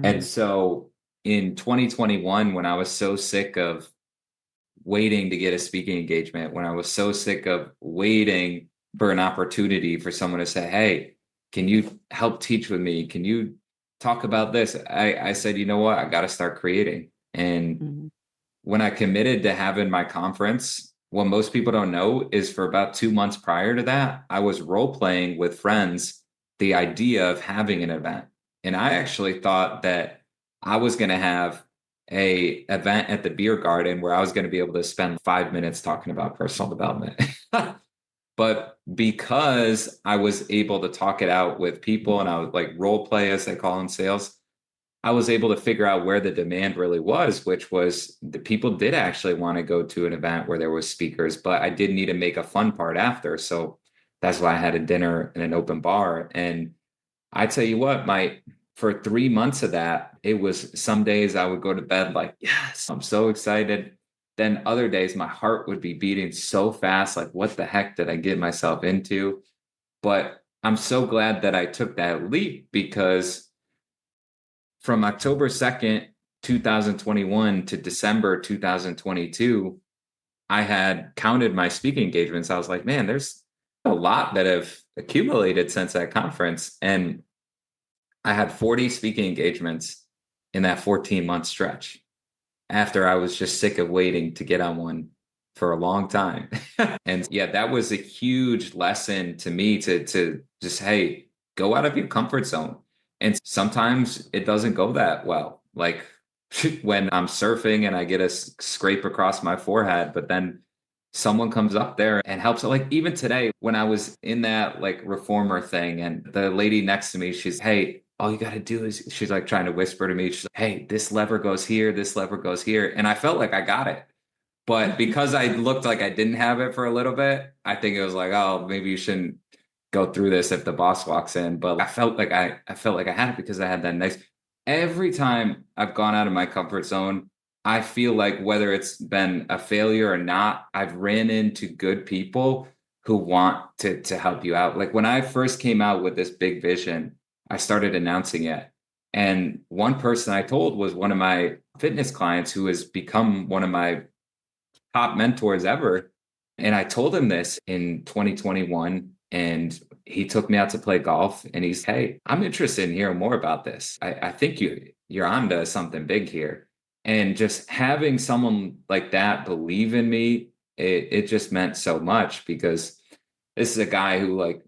And so in 2021, when I was so sick of waiting to get a speaking engagement, when I was so sick of waiting for an opportunity for someone to say, hey, can you help teach with me? Can you talk about this? I said, you know what? I got to start creating. And when I committed to having my conference, what most people don't know is for about 2 months prior to that, I was role playing with friends the idea of having an event. And I actually thought that I was going to have a event at the beer garden where I was going to be able to spend 5 minutes talking about personal development. But because I was able to talk it out with people and I was like role play, as they call in sales, I was able to figure out where the demand really was, which was the people did actually want to go to an event where there was speakers, but I did need to make a fun part after. So that's why I had a dinner and an open bar. And I tell you what, for 3 months of that, it was some days I would go to bed like, yes, I'm so excited. Then other days my heart would be beating so fast, like, what the heck did I get myself into? But I'm so glad that I took that leap, because from October 2nd, 2021 to December 2022, I had counted my speaking engagements. I was like, man, there's a lot that have accumulated since that conference. And I had 40 speaking engagements in that 14-month stretch after I was just sick of waiting to get on one for a long time. And yeah, that was a huge lesson to me to just, hey, go out of your comfort zone. And sometimes it doesn't go that well. Like when I'm surfing and I get a scrape across my forehead, but then someone comes up there and helps. Like even today, when I was in that like reformer thing and the lady next to me, she's, hey, all you got to do is, she's like trying to whisper to me, she's like, hey, this lever goes here, this lever goes here. And I felt like I got it. But because I looked like I didn't have it for a little bit, I think it was like, oh, maybe you shouldn't go through this if the boss walks in. But I felt like I had it because I had that nice. Every time I've gone out of my comfort zone, I feel like whether it's been a failure or not, I've ran into good people who want to help you out. Like when I first came out with this big vision, I started announcing it. And one person I told was one of my fitness clients who has become one of my top mentors ever. And I told him this in 2021, and he took me out to play golf and he's, hey, I'm interested in hearing more about this. I think you're onto something big here. And just having someone like that believe in me, it just meant so much, because this is a guy who, like,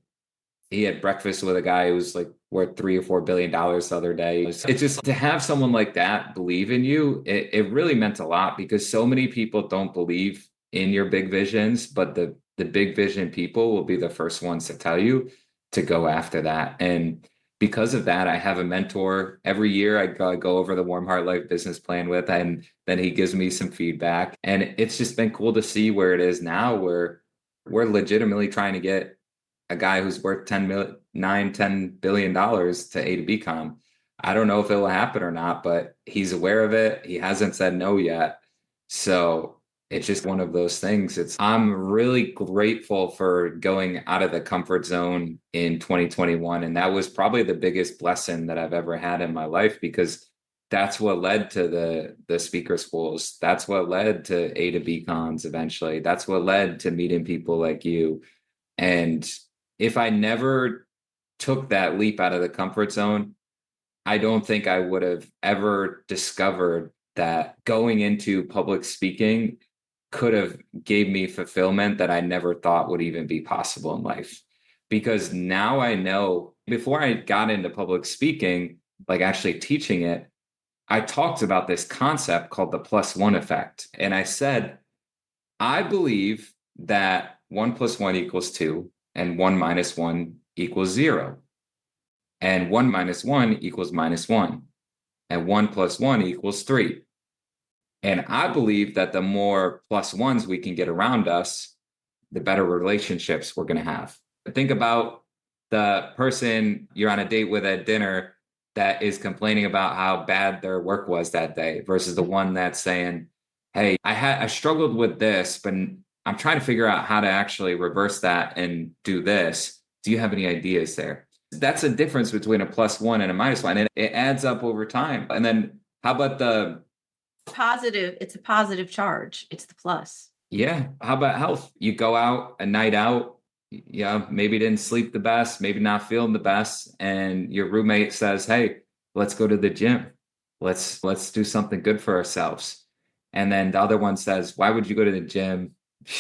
he had breakfast with a guy who was like worth $3 or $4 billion the other day. It's just to have someone like that believe in you, it really meant a lot, because so many people don't believe in your big visions, but the big vision people will be the first ones to tell you to go after that. And because of that, I have a mentor every year. I go over the Warm Heart Life business plan with, and then he gives me some feedback. And it's just been cool to see where it is now, where we're legitimately trying to get a guy who's worth $10 billion to A to B com. I don't know if it will happen or not, but he's aware of it. He hasn't said no yet. So it's just one of those things. I'm really grateful for going out of the comfort zone in 2021. And that was probably the biggest blessing that I've ever had in my life, because that's what led to the speaker schools. That's what led to A to B cons eventually. That's what led to meeting people like you. And if I never took that leap out of the comfort zone, I don't think I would have ever discovered that going into public speaking could have gave me fulfillment that I never thought would even be possible in life. Because now I know, before I got into public speaking, like actually teaching it, I talked about this concept called the +1 effect. And I said, I believe that 1 + 1 = 2 and 1 - 1 = 0. And 1 - 1 = -1. And 1 + 1 = 3. And I believe that the more +1s we can get around us, the better relationships we're going to have. Think about the person you're on a date with at dinner that is complaining about how bad their work was that day versus the one that's saying, hey, I struggled with this, but I'm trying to figure out how to actually reverse that and do this. Do you have any ideas there? That's a difference between a +1 and a -1, and it adds up over time. And then how about It's a positive charge. It's the plus. yeah, how about health? You go out a night out, maybe didn't sleep the best, maybe not feeling the best, and your roommate says, hey, let's go to the gym. Let's do something good for ourselves. And then the other one says, why would you go to the gym?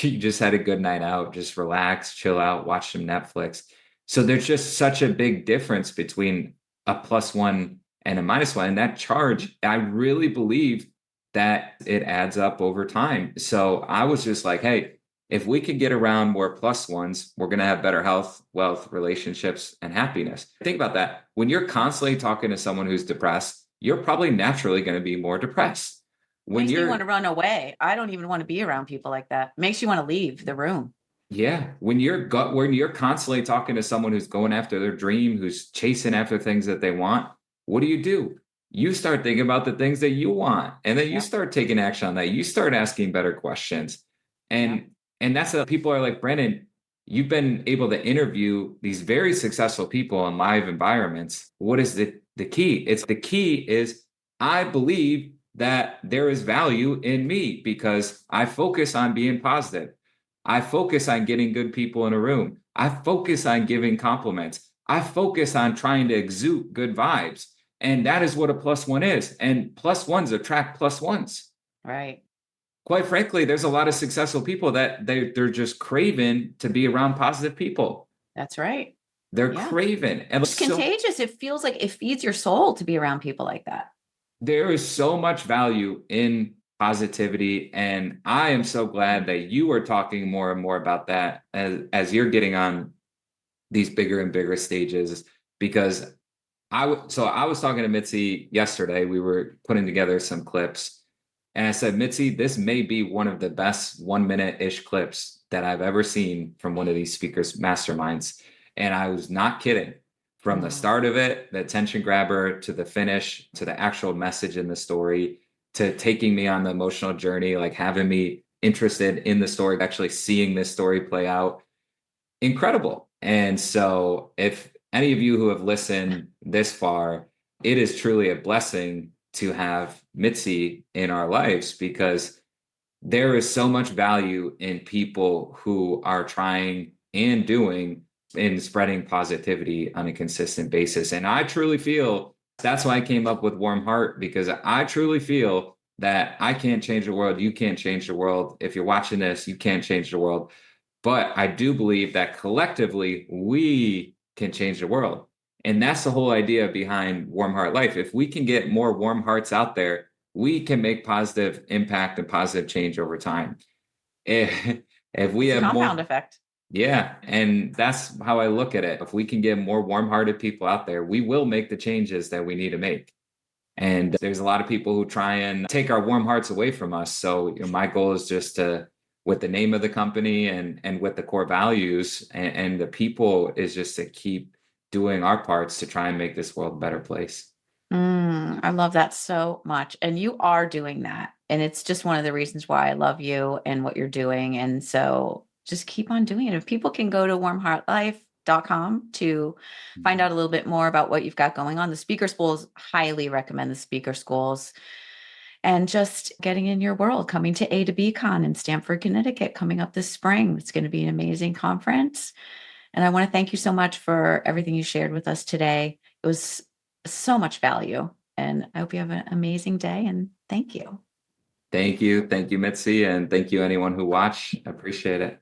You just had a good night out, just relax, chill out, watch some Netflix. So there's just such a big difference between a +1 and a -1. And that charge, I really believe that it adds up over time. So I was just like, hey, if we could get around more +1s, we're going to have better health, wealth, relationships, and happiness. Think about that. When you're constantly talking to someone who's depressed, you're probably naturally going to be more depressed. When Makes you're me want to run away. I don't even want to be around people like that. Makes you want to leave the room. Yeah, when you're constantly talking to someone who's going after their dream, who's chasing after things that they want, what do? You start thinking about the things that you want, and then you start taking action on that. You start asking better questions. And that's what people are like, Brennan, you've been able to interview these very successful people in live environments. What is the key? The key is I believe that there is value in me because I focus on being positive. I focus on getting good people in a room. I focus on giving compliments. I focus on trying to exude good vibes. And that is what a +1 is. And +1s attract +1s. Right. Quite frankly, there's a lot of successful people that they're just craving to be around positive people. That's right. They're Yeah. craving. And It's contagious. It feels like it feeds your soul to be around people like that. there is so much value in positivity. And I am so glad that you are talking more and more about that as you're getting on these bigger and bigger stages, because I was talking to Mitzi yesterday. We were putting together some clips, and I said, Mitzi, this may be one of the best 1 minute-ish clips that I've ever seen from one of these speakers' masterminds. And I was not kidding. From the start of it, the attention grabber, to the finish, to the actual message in the story, to taking me on the emotional journey, like having me interested in the story, actually seeing this story play out. Incredible. And so if any of you who have listened this far, it is truly a blessing to have Mitzi in our lives, because there is so much value in people who are trying and doing in spreading positivity on a consistent basis. And I truly feel that's why I came up with Warm Heart, because I truly feel that I can't change the world. You can't change the world. If you're watching this, you can't change the world. But I do believe that collectively we can change the world. And that's the whole idea behind Warm Heart Life. If we can get more warm hearts out there, we can make positive impact and positive change over time. If we It's a have compound more, effect. Yeah. And that's how I look at it. If we can get more warm-hearted people out there, we will make the changes that we need to make. And there's a lot of people who try and take our warm hearts away from us. So my goal is just to, with the name of the company and with the core values and the people, is just to keep doing our parts to try and make this world a better place. I love that so much. And you are doing that. And it's just one of the reasons why I love you and what you're doing. And so just keep on doing it. If people can go to warmheartlife.com to find out a little bit more about what you've got going on, the speaker schools, highly recommend the speaker schools. And just getting in your world, coming to A to B Con in Stamford, Connecticut, coming up this spring. It's going to be an amazing conference. And I want to thank you so much for everything you shared with us today. It was so much value. And I hope you have an amazing day. And thank you. Thank you. Thank you, Mitzi. And thank you, anyone who watched. I appreciate it.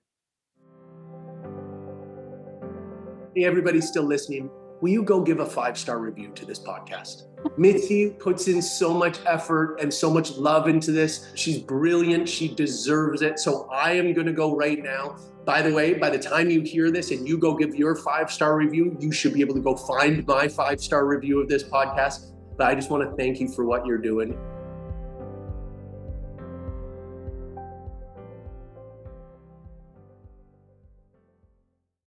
Hey, everybody still listening, will you go give a 5-star review to this podcast? Mitzi puts in so much effort and so much love into this. She's brilliant. She deserves it. So I am going to go right now. By the way, by the time you hear this and you go give your 5-star review, you should be able to go find my 5-star review of this podcast. But I just want to thank you for what you're doing.